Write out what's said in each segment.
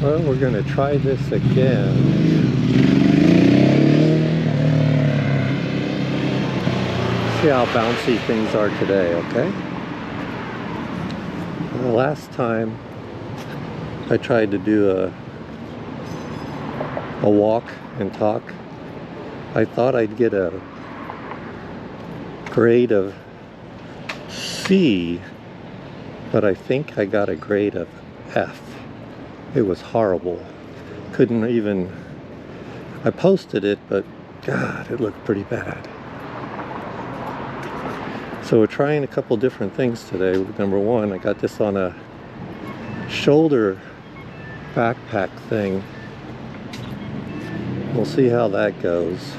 Well, we're going to try this again. See how bouncy things are today, okay? The last time I tried to do a walk and talk, I thought I'd get a grade of C, but I think I got a grade of F. It was horrible. Couldn't even, I posted it, but God, it looked pretty bad. So we're trying a couple different things today. Number one, I got this on a shoulder backpack thing. We'll see how that goes.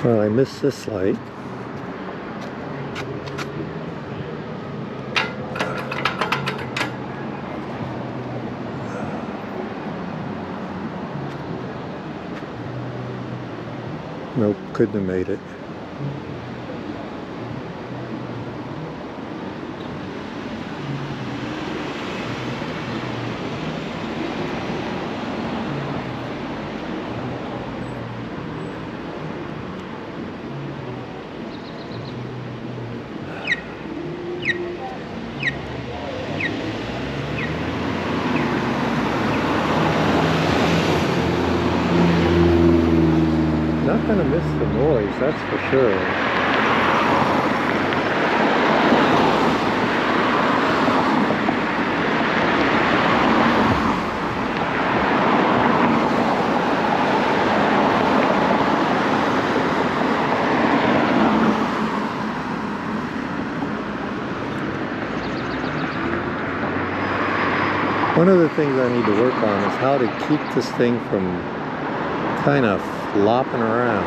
Well, I missed this light. Nope, couldn't have made it. Not gonna miss the noise, that's for sure. One of the things I need to work on is how to keep this thing from kind of flopping around.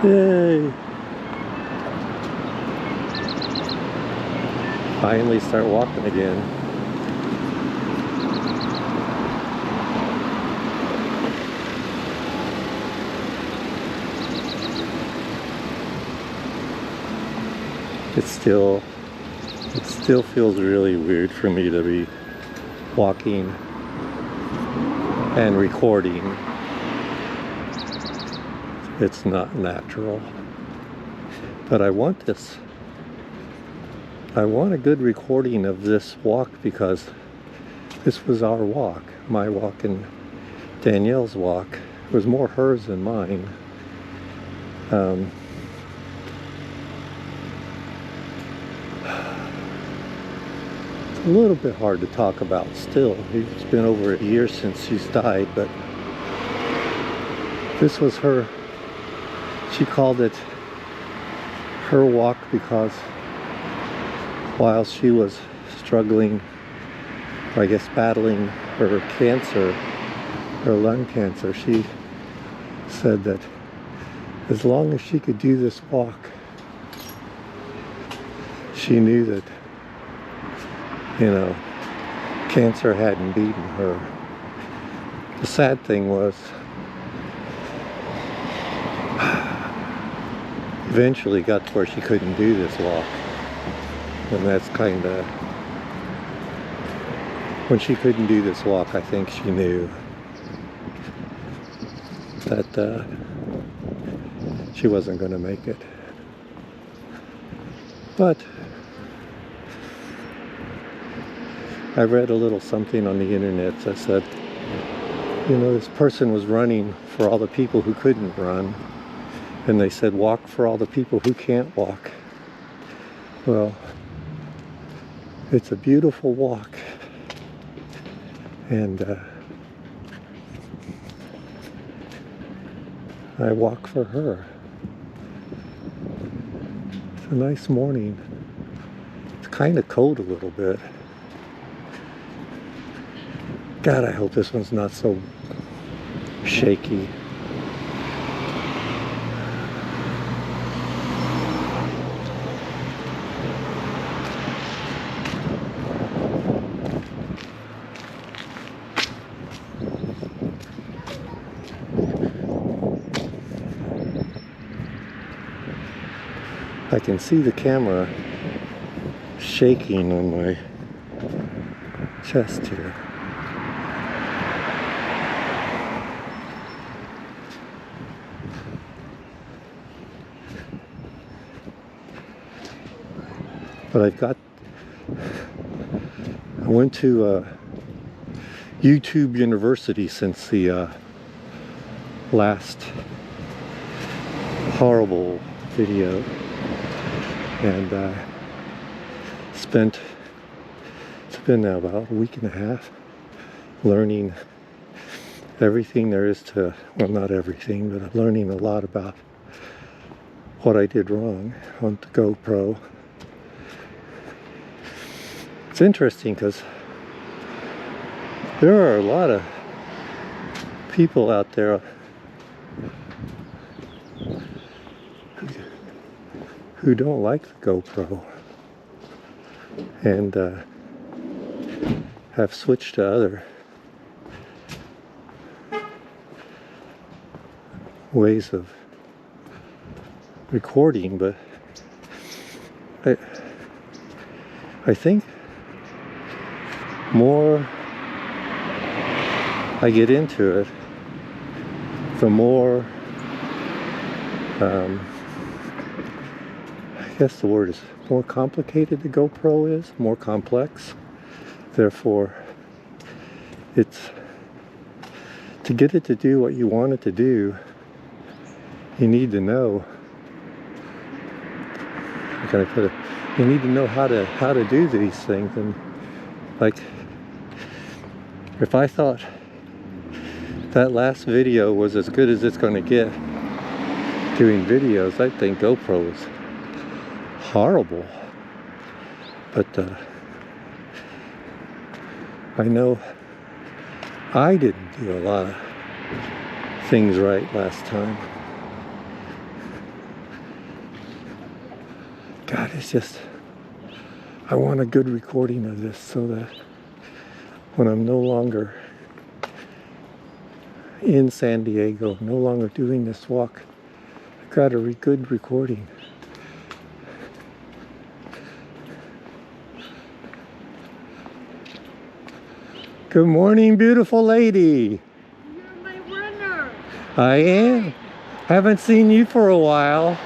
Yay! Finally start walking again. It still feels really weird for me to be walking and recording. It's not natural. But I want this. I want a good recording of this walk because this was our walk. My walk and Danielle's walk. It was more hers than mine. A little bit hard to talk about still. It's been over a year since she's died, but this was her, she called it her walk because while she was struggling, or I guess battling her cancer, her lung cancer, she said that as long as she could do this walk, she knew that, you know, cancer hadn't beaten her. The sad thing was, eventually got to where she couldn't do this walk. And that's kind of, when she couldn't do this walk, I think she knew that she wasn't going to make it. But I read a little something on the internet that said, you know, this person was running for all the people who couldn't run, and they said walk for all the people who can't walk. Well, it's a beautiful walk, and I walk for her. It's a nice morning. It's kind of cold a little bit. God, I hope this one's not so shaky. I can see the camera shaking on my chest here. But I went to YouTube University since the last horrible video, and it's been now about a week and a half learning everything there is to, well, not everything, but I'm learning a lot about what I did wrong on the GoPro. It's interesting because there are a lot of people out there who don't like the GoPro and have switched to other ways of recording, but I think more I get into it, the more I guess the word is more complicated the GoPro is, more complex. Therefore, it's to get it to do what you want it to do, you need to know, how can I put it? You need to know how to do these things. And like, if I thought that last video was as good as it's going to get doing videos, I think GoPro is horrible. But I know I didn't do a lot of things right last time. God, it's just, I want a good recording of this so that when I'm no longer in San Diego, no longer doing this walk, I've got a good recording. Good morning, beautiful lady. You're my runner. I am. Haven't seen you for a while.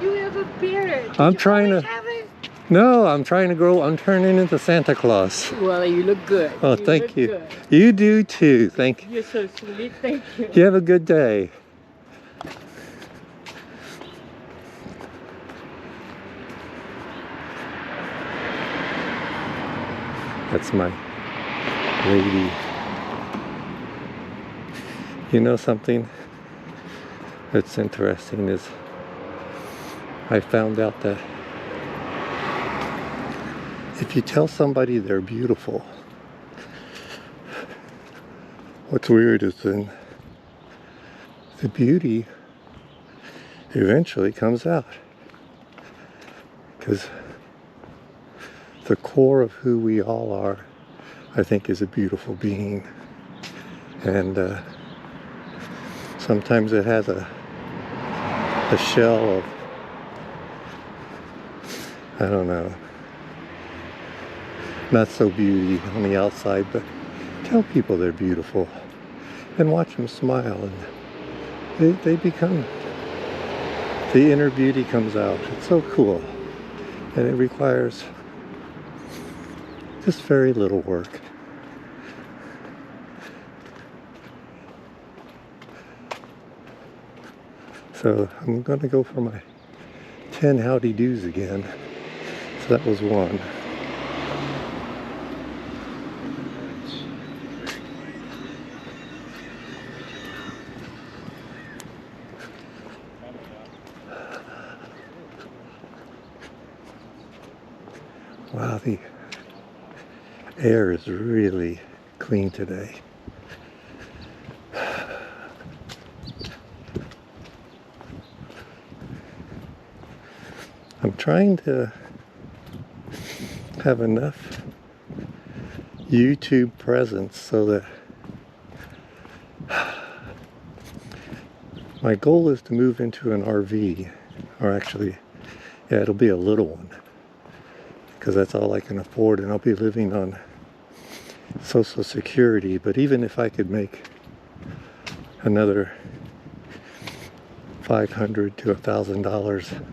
You have a beard. I'm trying to. Have it? No, I'm trying to grow. I'm turning into Santa Claus. Well, you look good. Oh, thank you. Good. You do too. Thank you. You're so sweet. Thank you. You have a good day. That's my lady. You know something that's interesting is I found out that if you tell somebody they're beautiful, what's weird is then the beauty eventually comes out, because the core of who we all are, I think, is a beautiful being. And sometimes it has a shell of, I don't know, not so beauty on the outside, but tell people they're beautiful and watch them smile, and they become, the inner beauty comes out. It's so cool, and it requires just very little work. So I'm going to go for my 10 howdy do's again. So that was one. Wow, the air is really clean today. I'm trying to have enough YouTube presence so that my goal is to move into an RV. or actually, yeah, it'll be a little one, because that's all I can afford, and I'll be living on Social Security. But even if I could make another $500 to $1,000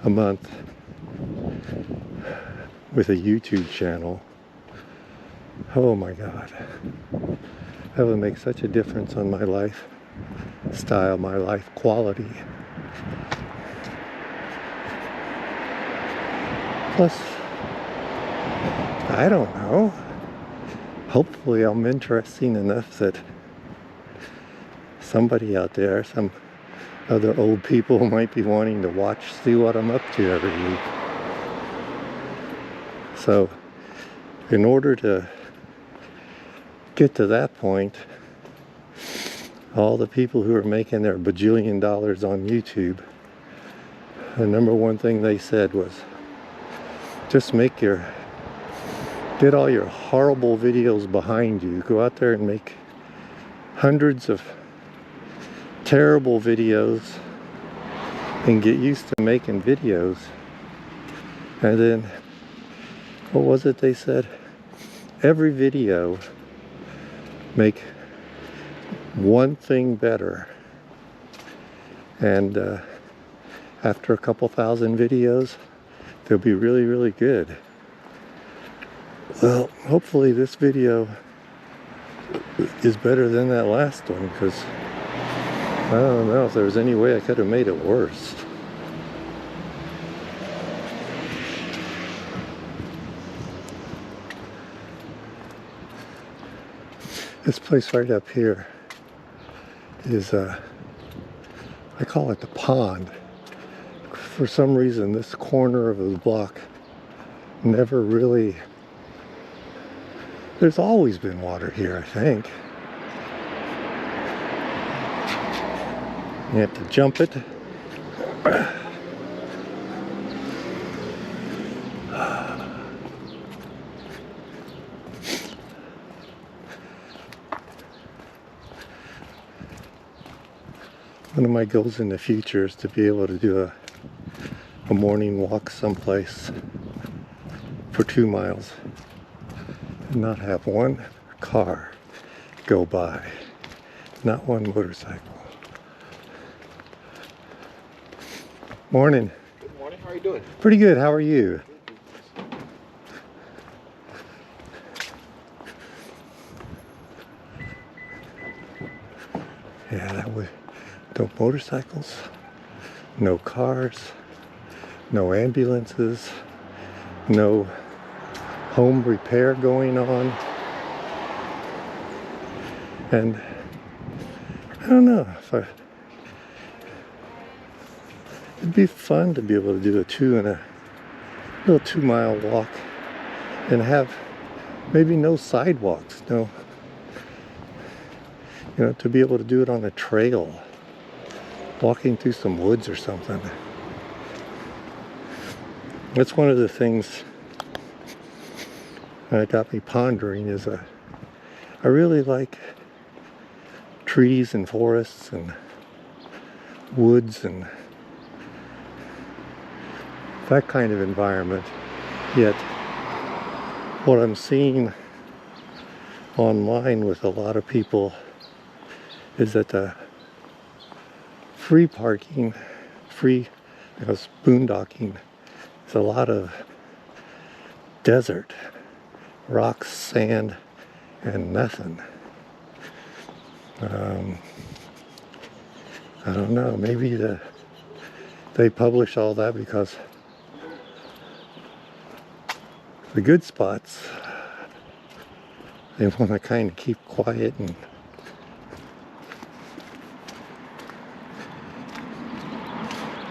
a month with a YouTube channel, oh my God, that would make such a difference on my lifestyle, my life quality. Plus, I don't know, hopefully I'm interesting enough that somebody out there, some other old people might be wanting to watch, see what I'm up to every week. So, in order to get to that point, all the people who are making their bajillion dollars on YouTube, the number one thing they said was, just get all your horrible videos behind you. Go out there and make hundreds of terrible videos and get used to making videos. And then, what was it they said? Every video, make one thing better. And after a couple thousand videos, they'll be really, really good. Well, hopefully this video is better than that last one, because I don't know if there was any way I could have made it worse. This place right up here is, I call it the pond. For some reason, this corner of the block never really, there's always been water here, I think. You have to jump it. One of my goals in the future is to be able to do a morning walk someplace for 2 miles and not have one car go by, not one motorcycle. Morning. Good morning, how are you doing? Pretty good, how are you? Yeah, that way. No motorcycles, no cars, no ambulances, no home repair going on. And I don't know, it'd be fun to be able to do a little 2 mile walk and have maybe no sidewalks, to be able to do it on a trail, walking through some woods or something. That's one of the things that got me pondering is I really like trees and forests and woods and that kind of environment. Yet what I'm seeing online with a lot of people is that the free parking, boondocking, is a lot of desert, rocks, sand, and nothing. I don't know, maybe they publish all that because the good spots, they want to kind of keep quiet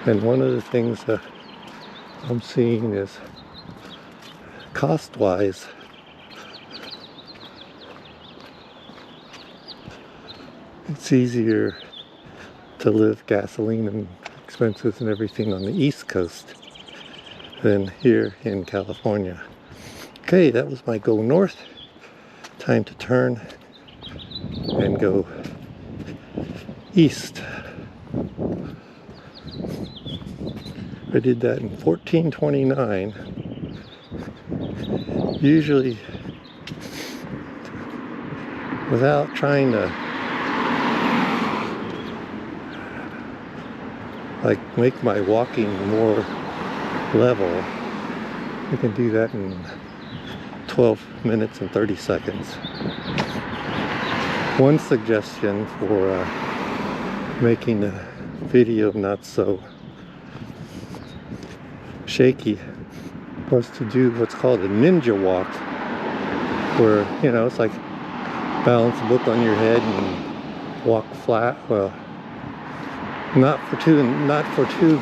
and one of the things that I'm seeing is cost-wise, it's easier to live gasoline and expenses and everything on the East Coast than here in California. Okay, that was my go north. Time to turn and go east. I did that in 1429. Usually without trying to like make my walking more level. You can do that in 12 minutes and 30 seconds. One suggestion for making the video not so shaky was to do what's called a ninja walk, where, you know, it's like balance a book on your head and walk flat. Well, not for 2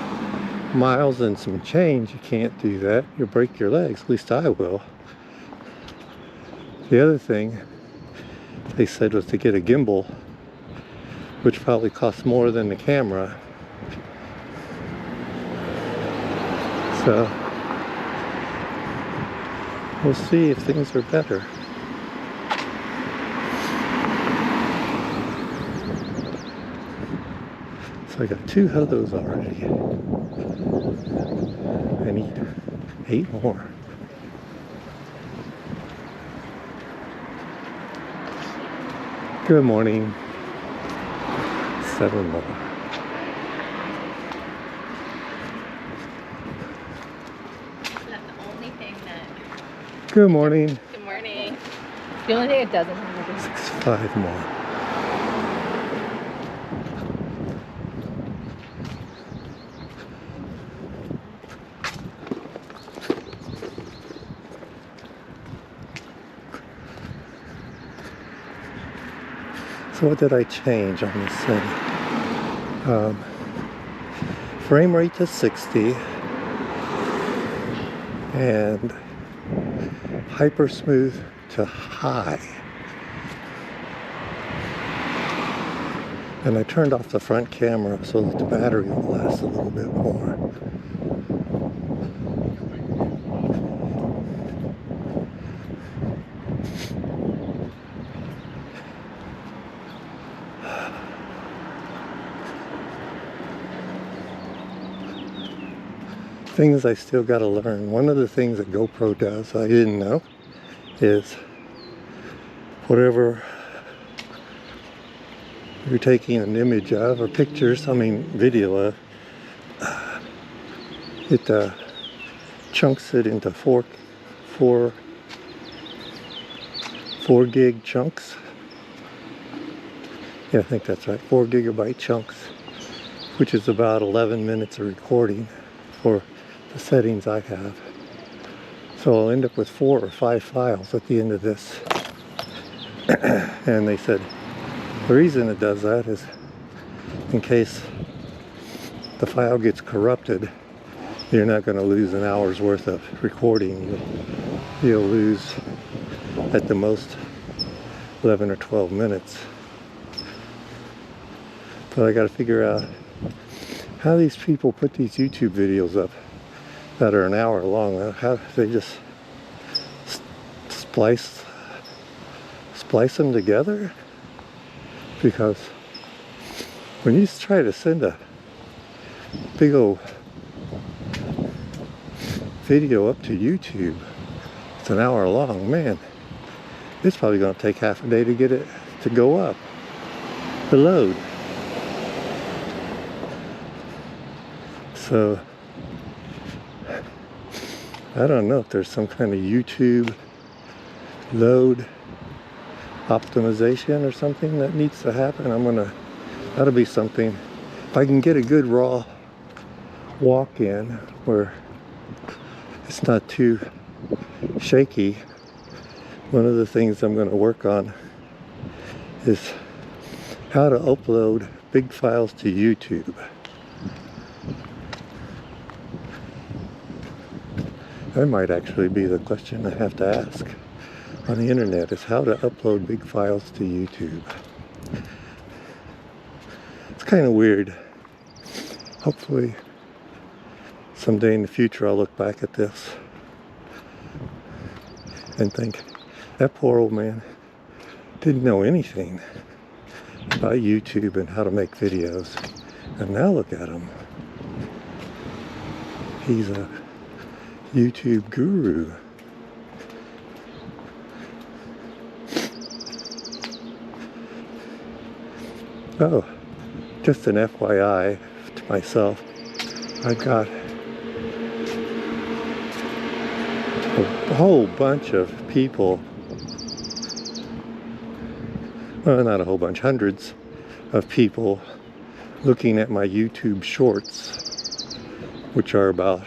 miles and some change, you can't do that. You'll break your legs, at least I will. The other thing they said was to get a gimbal, which probably costs more than the camera. So we'll see if things are better. So I got 2 of those already. I need 8 more. Good morning. 7 more. That's the only thing that... Good morning. Good morning. The only thing it doesn't have 5 more. So what did I change on this thing? Frame rate to 60 and hyper smooth to high. And I turned off the front camera so that the battery will last a little bit more. Things I still got to learn. One of the things that GoPro does I didn't know is whatever you're taking an image of, or pictures, I mean video of, it chunks it into four gig chunks. Yeah, I think that's right, 4 gigabyte chunks, which is about 11 minutes of recording for the settings I have. So I'll end up with 4 or 5 files at the end of this. And they said the reason it does that is in case the file gets corrupted, you're not going to lose an hour's worth of recording. You'll lose at the most 11 or 12 minutes. But I got to figure out how these people put these YouTube videos up that are an hour long. How they just splice them together? Because when you try to send a big old video up to YouTube, it's an hour long, man, it's probably going to take half a day to get it to go up, to load. So I don't know if there's some kind of YouTube load optimization or something that needs to happen. That'll be something. If I can get a good raw walk in where it's not too shaky, one of the things I'm going to work on is how to upload big files to YouTube. That might actually be the question I have to ask on the internet, is how to upload big files to YouTube. It's kind of weird. Hopefully someday in the future I'll look back at this and think, that poor old man didn't know anything about YouTube and how to make videos. And now look at him. He's a YouTube guru. Oh, just an FYI to myself, I've got a whole bunch of people, well, not a whole bunch, hundreds of people looking at my YouTube shorts, which are about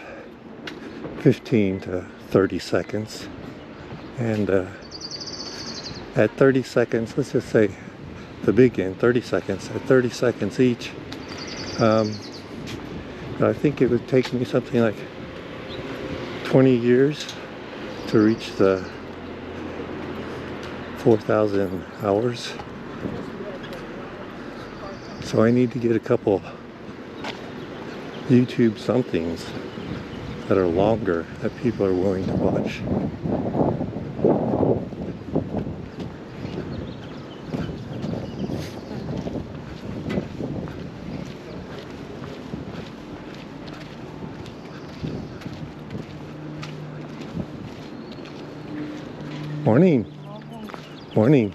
15 to 30 seconds. And at 30 seconds, let's just say the big end, 30 seconds, at 30 seconds each, I think it would take me something like 20 years to reach the 4,000 hours. So I need to get a couple YouTube somethings that are longer that people are willing to watch. Morning. Morning.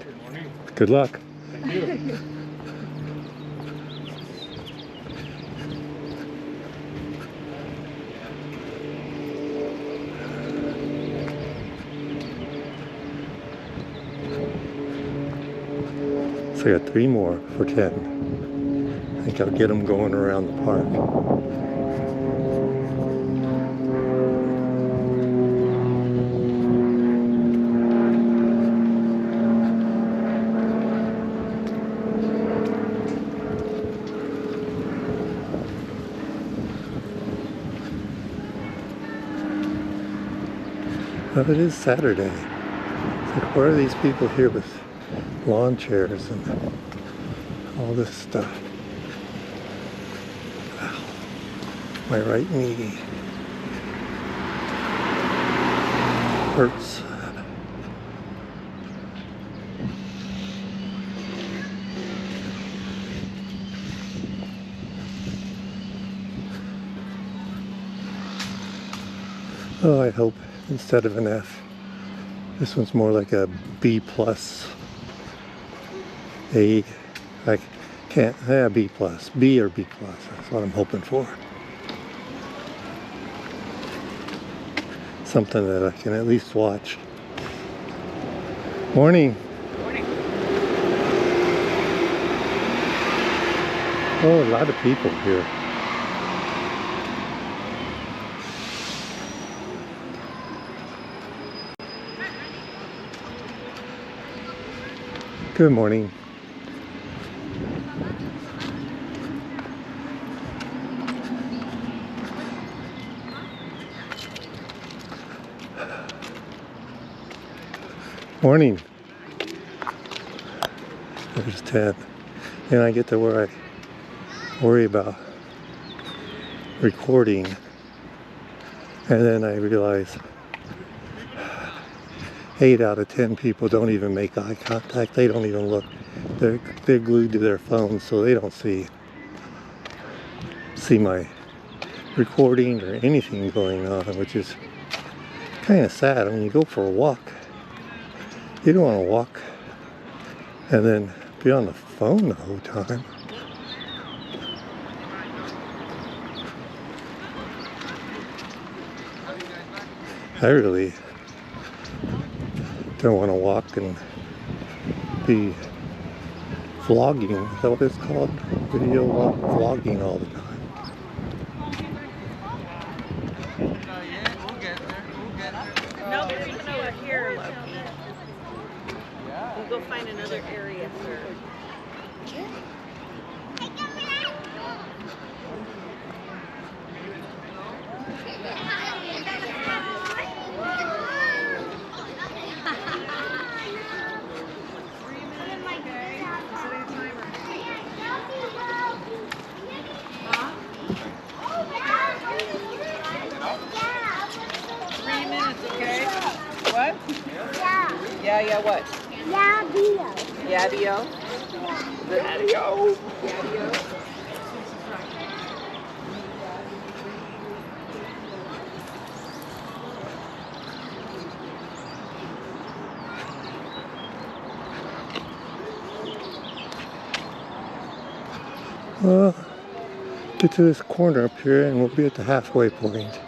Good luck. Thank you. So I got 3 more for 10. I think I'll get them going around the park. Well, it is Saturday. It's like, where are these people here with lawn chairs and all this stuff? Wow. My right knee hurts. Oh, I hope instead of an F, this one's more like a B plus. A, I can't, yeah, B plus. B or B plus, that's what I'm hoping for. Something that I can at least watch. Morning. Morning. Oh, a lot of people here. Good morning. Morning. There's 10. And I get to where I worry about recording, and then I realize 8 out of 10 people don't even make eye contact. They don't even look. They're glued to their phones, so they don't see my recording or anything going on, which is kind of sad. I mean, you go for a walk, you don't want to walk and then be on the phone the whole time. I really don't want to walk and be vlogging. Is that what it's called? Video vlogging all the time. No, there's even over here, Loki. We'll go find another area, sir. What? Yeah, what? Yabio. Yabio? Yabio. Yabio. Well, get to this corner up here and we'll be at the halfway point.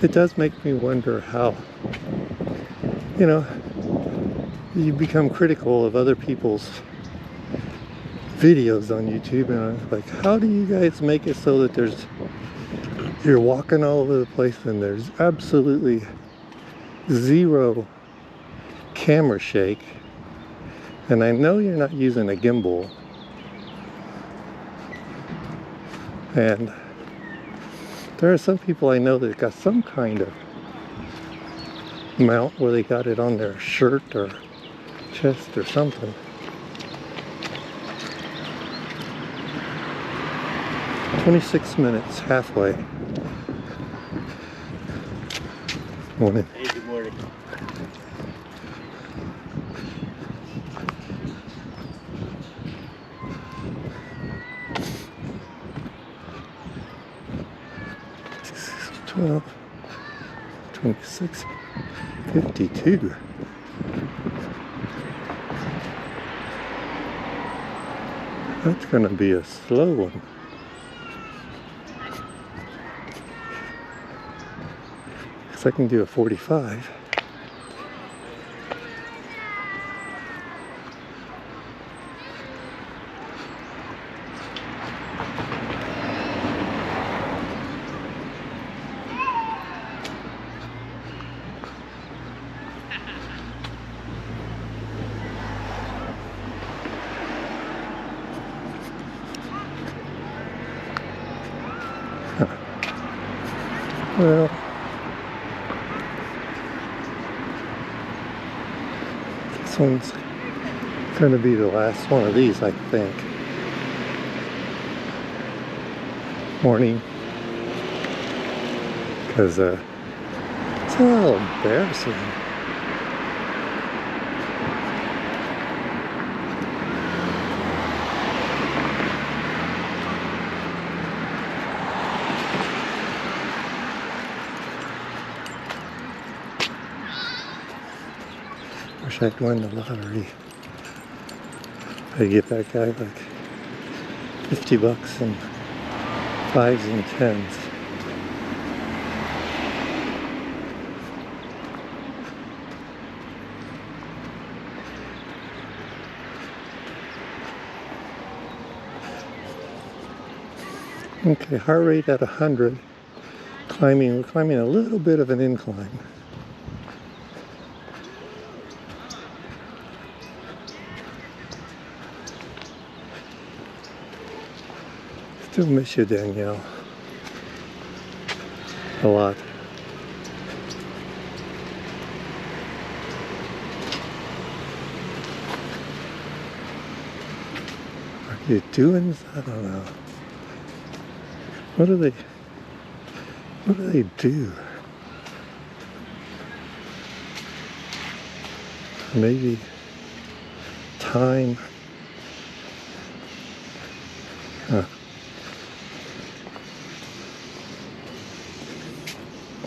It does make me wonder how, you know, you become critical of other people's videos on YouTube, and I'm like, how do you guys make it so that you're walking all over the place and there's absolutely zero camera shake, and I know you're not using a gimbal, and there are some people I know that got some kind of mount where they got it on their shirt or chest or something. "26 minutes, halfway." Morning. Hey, good morning. "12, 26, 52. That's gonna be a slow one. Guess I can do a 45. Well, this one's going to be the last one of these, I think. Morning. Because it's a little embarrassing. Wish I'd won the lottery. I'd get that guy like 50 bucks in 5s and 10s. Okay, heart rate at 100. We're climbing a little bit of an incline. Still miss you, Danielle. A lot. Are you doing this? I don't know. What do they do? Maybe time. Huh.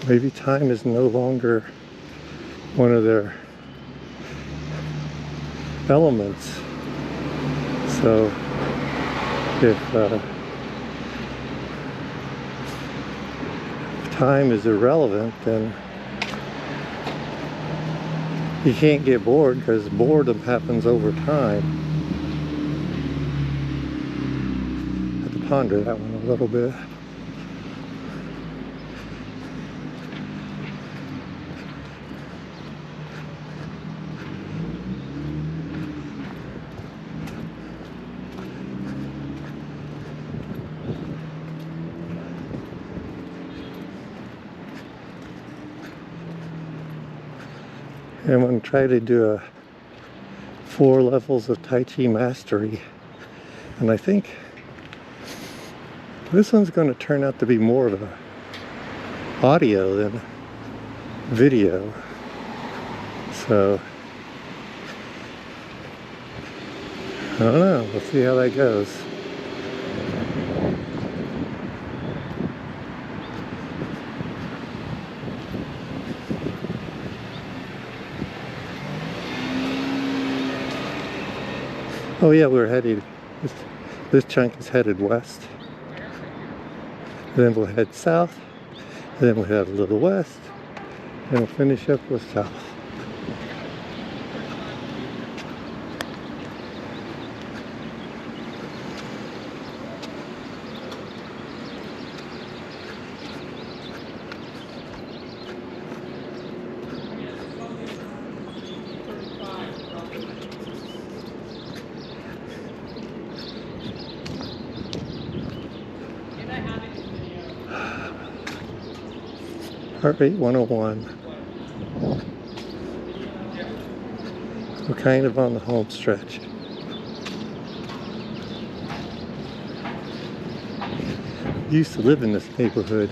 Maybe time is no longer one of their elements. So if time is irrelevant, then you can't get bored, because boredom happens over time. I have to ponder that one a little bit. I'm going to try to do a 4 levels of Tai Chi mastery. And I think this one's going to turn out to be more of a audio than video. So I don't know, we'll see how that goes. Oh yeah, we're headed, this chunk is headed west. Then we'll head south. Then we'll head a little west. And we'll finish up with south. Heart rate 101. We're kind of on the home stretch. Used to live in this neighborhood.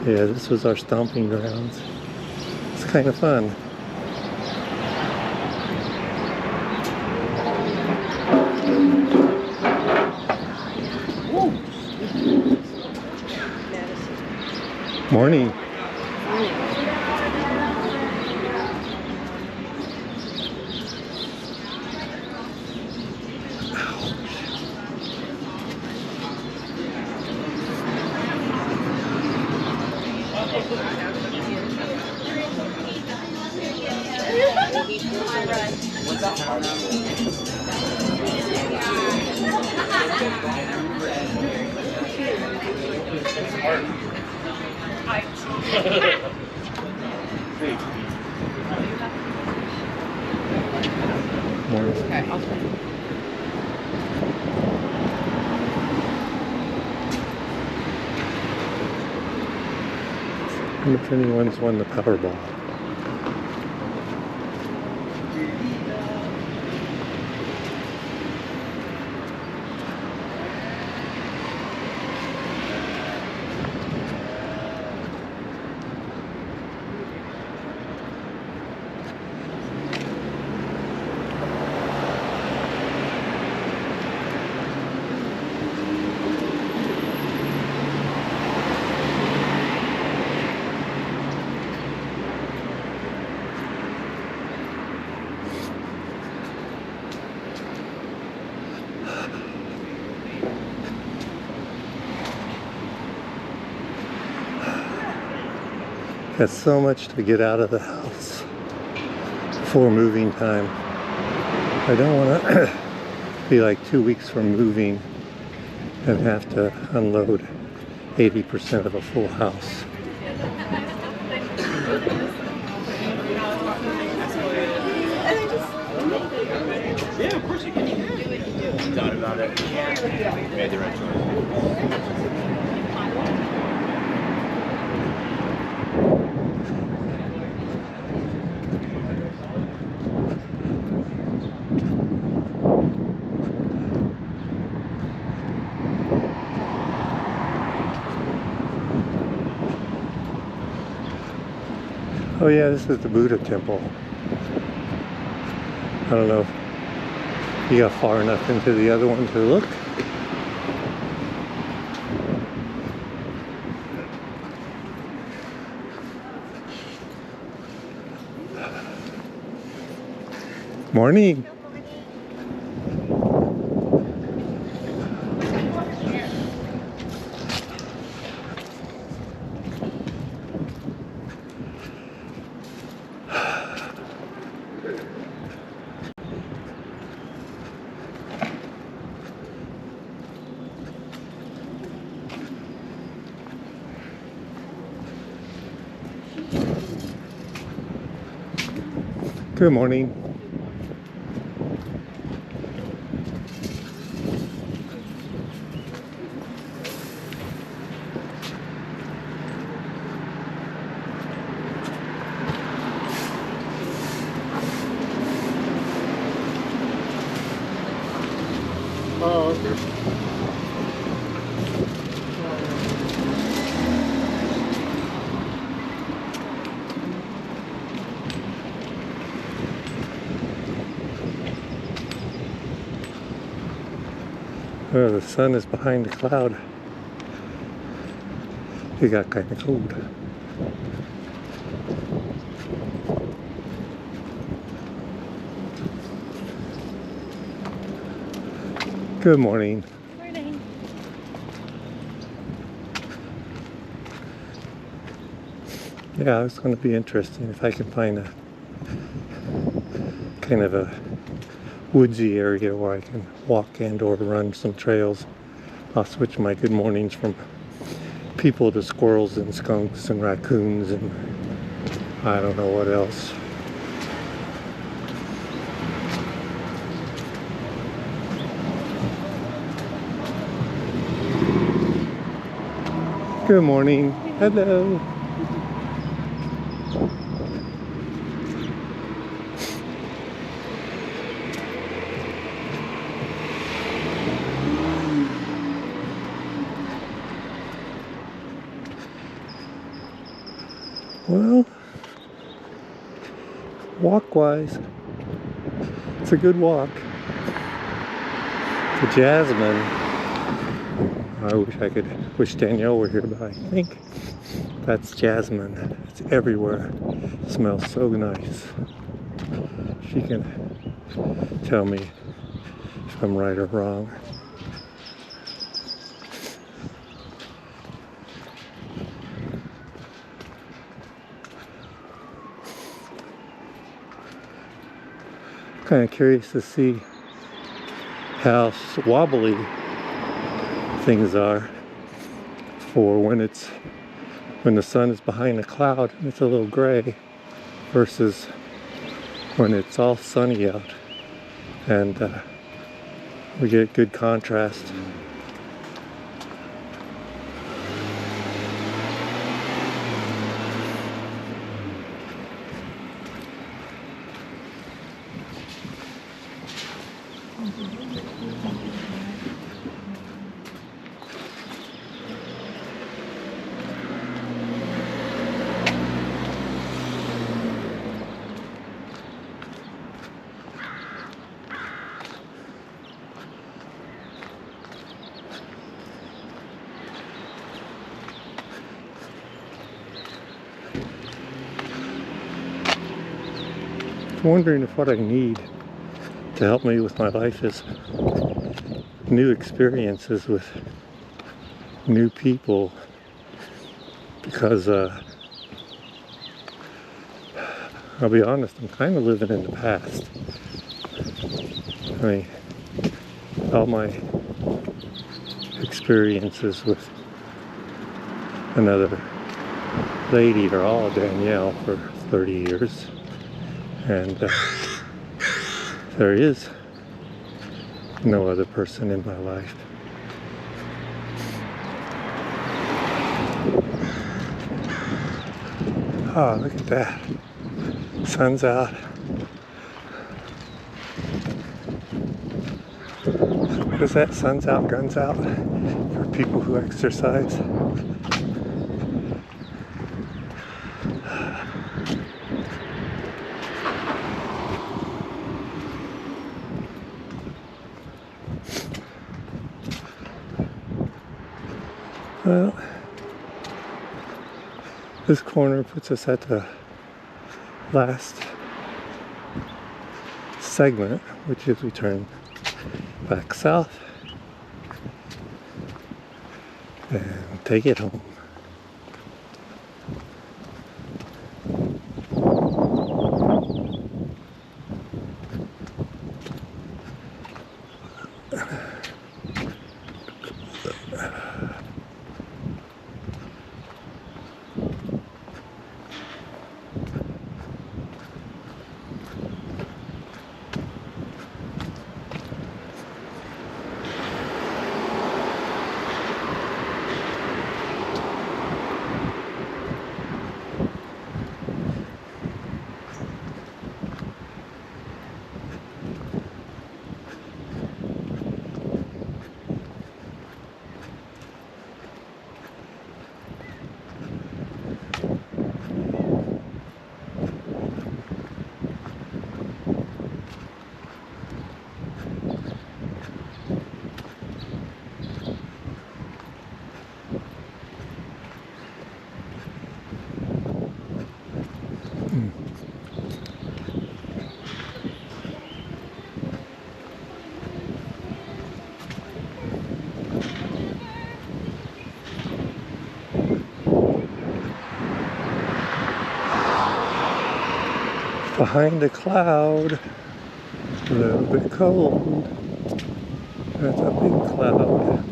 Yeah, this was our stomping grounds. It's kind of fun. Morning. And if anyone's won the Powerball. Got so much to get out of the house before moving time. I don't want to be like 2 weeks from moving and have to unload 80% of a full house. Yeah, of course you can. Thought about it. Made the right choice. Oh yeah, this is the Buddha temple. I don't know if you got far enough into the other one to look. Morning. Good morning. Oh, okay. Oh, the sun is behind the cloud. It got kind of cold. Good morning. Morning. Yeah, it's going to be interesting if I can find a kind of a woodsy area where I can walk and or run some trails. I'll switch my good mornings from people to squirrels and skunks and raccoons and I don't know what else. Good morning. Hello. Well, walk-wise, it's a good walk. The jasmine, I wish Danielle were here, but I think that's jasmine. It's everywhere. It smells so nice. She can tell me if I'm right or wrong. Kind of curious to see how wobbly things are for when the sun is behind a cloud and it's a little gray versus when it's all sunny out and we get good contrast. I'm wondering if what I need to help me with my life is new experiences with new people, because I'll be honest, I'm kind of living in the past. I mean, all my experiences with another lady are all Danielle for 30 years. And there is no other person in my life. Oh, look at that. Sun's out. What is that? Sun's out, guns out? For people who exercise. Well, this corner puts us at the last segment, which is we turn back south and take it home. behind the cloud. A little bit cold. That's a big cloud.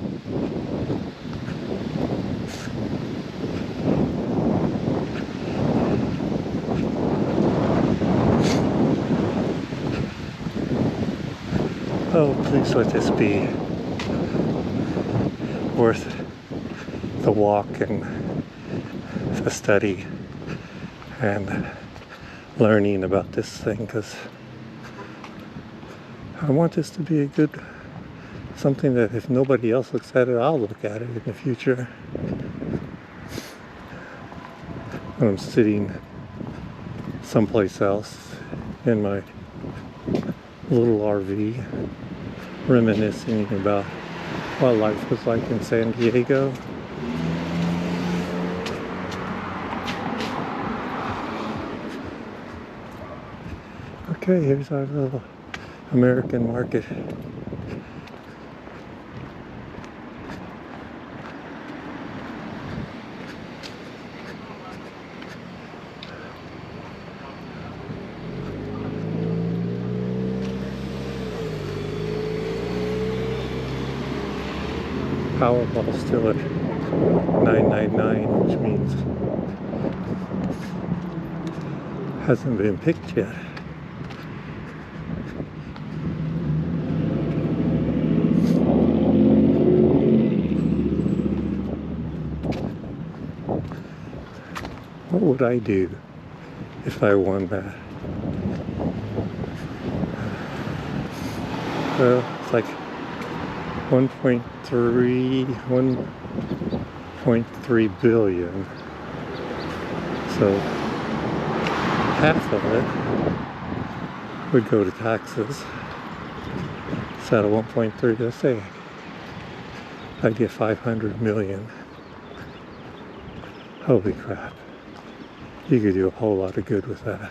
Oh, please let this be worth the walk and the study and learning about this thing, because I want this to be a good, something that if nobody else looks at it, I'll look at it in the future. When I'm sitting someplace else in my little RV, reminiscing about what life was like in San Diego. Okay, here's our little American market. Powerball's still at 999, which means hasn't been picked yet. What would I do if I won that? Well, it's like 1.3 billion. So half of it would go to taxes. So out of 1.3, let's say I get 500 million. Holy crap. You could do a whole lot of good with that.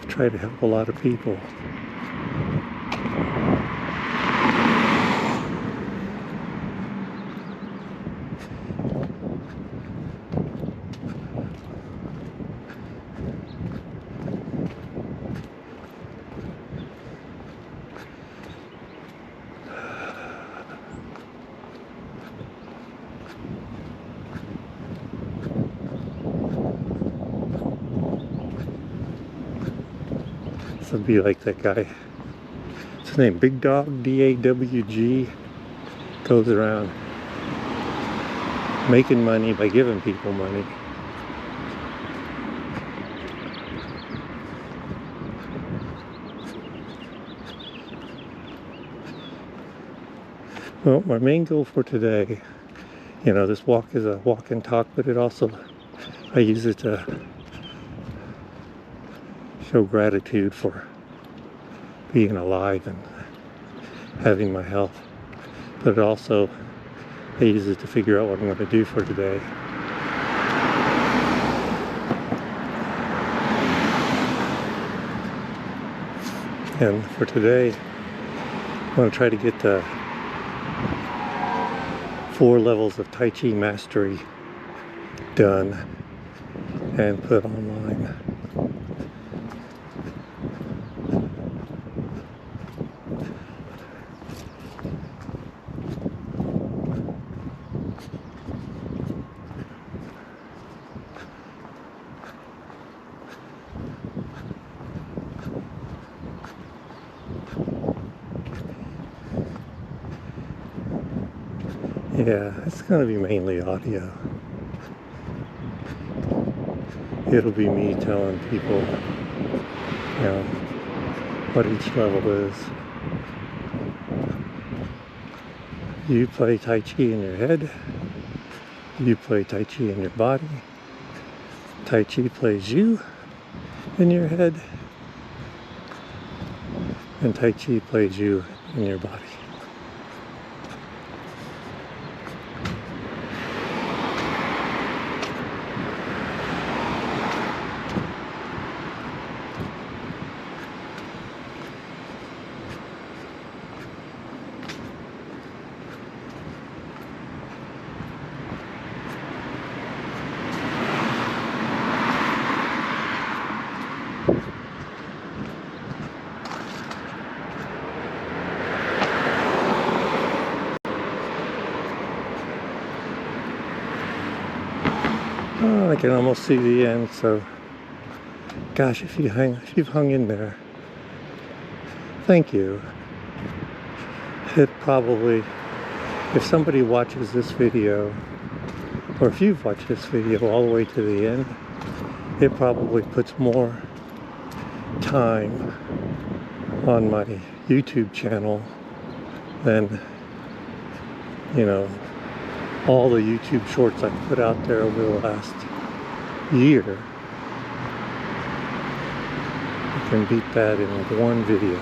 Try to help a lot of people. This would be like that guy. What's his name? Big Dog, D-A-W-G. Goes around making money by giving people money. Well, my main goal for today, you know, this walk is a walk and talk, but it also, I use it to show gratitude for being alive and having my health. But also, I use it to figure out what I'm going to do for today. And for today, I want to try to get the 4 levels of Tai Chi mastery done and put online. Yeah, it's going to be mainly audio. It'll be me telling people, you know, what each level is. You play Tai Chi in your head. You play Tai Chi in your body. Tai Chi plays you. in your head, and Tai Chi plays you in your body. Oh, I can almost see the end, so gosh, if you've hung in there, thank you. It probably, if somebody watches this video, or if you've watched this video all the way to the end, it probably puts more time on my YouTube channel than, you know, all the YouTube shorts I've put out there over the last year. You can beat that in one video.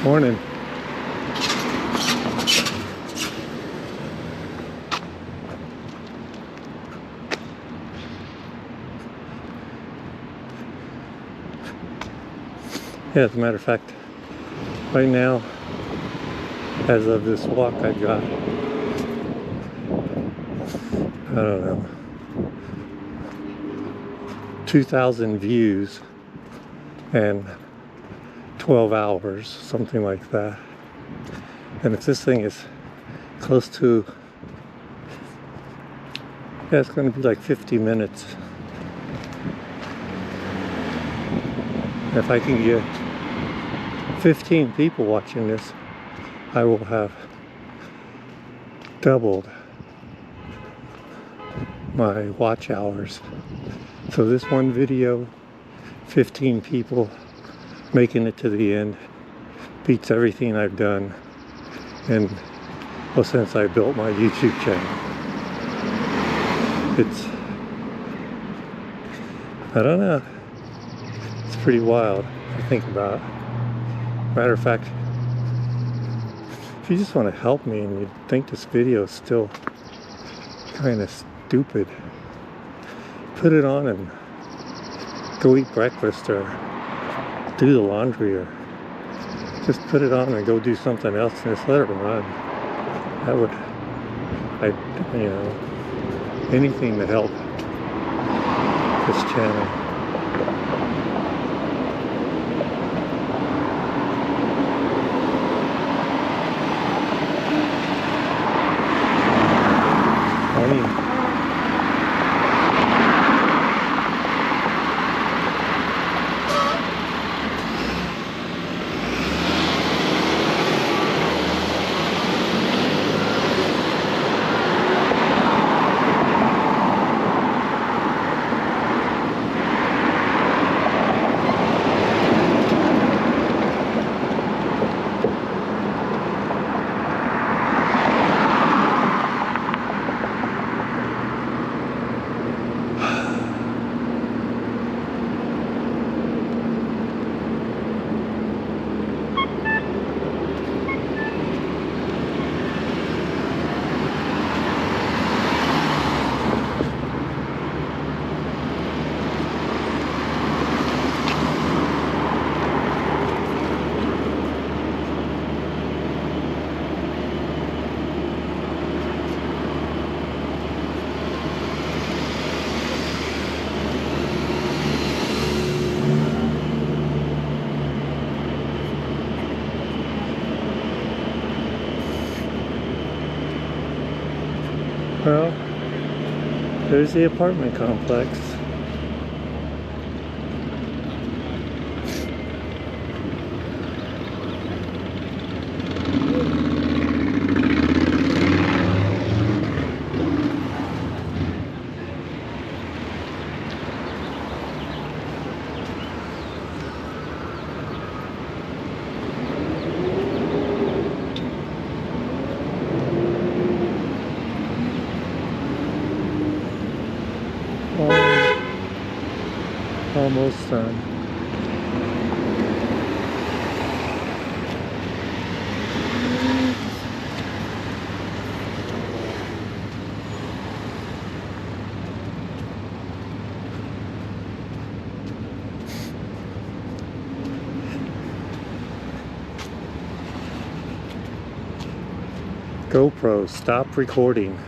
Morning. Yeah, as a matter of fact, right now, as of this walk, I've got, I don't know, 2,000 views and 12 hours, something like that. And if this thing is close to, yeah, it's going to be like 50 minutes. If I can get 15 people watching this, I will have doubled my watch hours. So this one video, 15 people making it to the end, beats everything I've done and, well, since I built my YouTube channel. It's, I don't know, it's pretty wild to think about. Matter of fact, if you just want to help me and you think this video is still kind of stupid, put it on and go eat breakfast or do the laundry, or just put it on and go do something else and just let it run. That would, you know, anything to help this channel. Well, there's the apartment complex. Oh. Almost done. GoPro, stop recording.